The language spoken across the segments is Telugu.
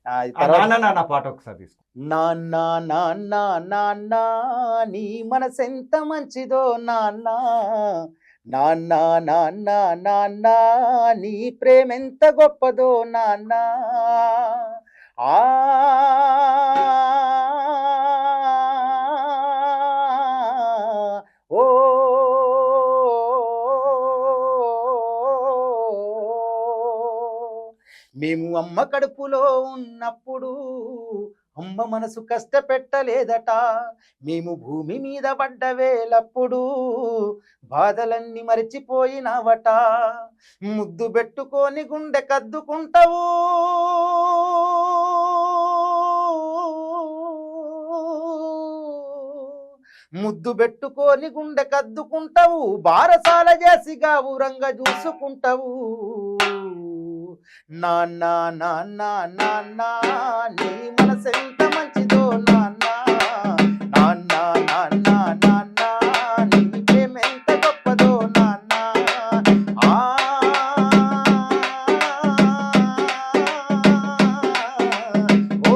తర్వాత నాన్న నాన్న పాట ఒకసారి తీసుకో. నాన్న నాన్న నాన్న నీ మనసెంత మంచిదో నాన్న, నాన్న నాన్న నాన్న నీ ప్రేమెంత గొప్పదో నాన్న. ఆ ఓ మేము అమ్మ కడుపులో ఉన్నప్పుడు అమ్మ మనసు కష్టపెట్టలేదట, మేము భూమి మీద పడ్డ వేలప్పుడు బాధలన్నీ మరిచిపోయినావట. ముద్దు పెట్టుకొని గుండె కద్దుకుంటావు, ముద్దు పెట్టుకొని గుండె కద్దుకుంటావు, బారసాల చేసిగా ఊరంగా చూసుకుంటావు. నాన్న నాన్న నాన్న నీ మనసెంత మంచిదో నాన్న, నాన్న నాన్న నాన్న నీ ప్రేమెంత గొప్పదో నాన్న. ఆ ఓ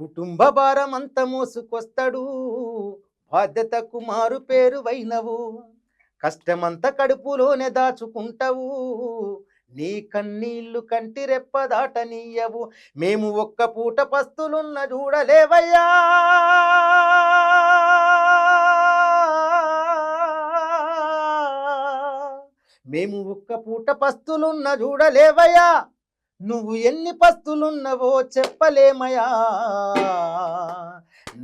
కుటుంబ భారం అంత మోసుకొస్తాడు, బాధ్యతకు మారు పేరు వైనవు, కష్టమంతా కడుపులోనే దాచుకుంటావు, నీ కన్నీళ్లు కంటి రెప్ప దాటనీయవు. మేము ఒక్క పూట పస్తులున్న చూడలేవయ్యా, మేము ఒక్క పూట పస్తులున్న చూడలేవయ్యా, నువ్వు ఎన్ని పస్తులున్నవో చెప్పలేమయా.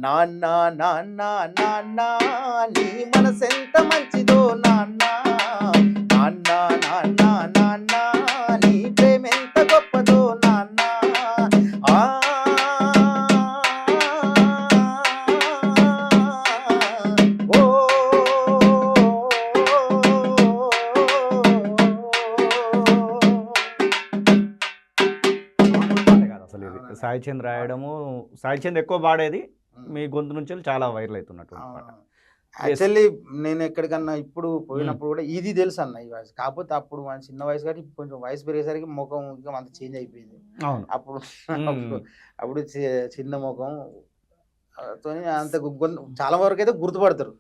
నాన్న నాన్న నాన్న నీ మనసెంత మంచిదో నాన్న, నాన్న నాన్న నాన్న నీ ప్రేమెంత గొప్పదో నాన్న. ఆ ఓ మామూలు పాట కాదు అసలు ఇది. సాయి చంద్ రాయడము, సాయి చంద్ ఎక్కువ పాడేది, మీ గొంతు నుంచి వెళ్ళి చాలా వైరల్ అవుతున్నట్టు పాట. యాక్చువల్లీ నేను ఎక్కడికన్నా ఇప్పుడు పోయినప్పుడు కూడా ఇది తెలుసు అన్న ఈ వయసు, కాకపోతే అప్పుడు మన చిన్న వయసు కాబట్టి కొంచెం వయసు పెరిగేసరికి ముఖం ఇంకా అంత చేంజ్ అయిపోయింది. అవును. అప్పుడు అప్పుడు చిన్న ముఖం తోని అంత చాలా వరకు అయితే గుర్తుపడతారు.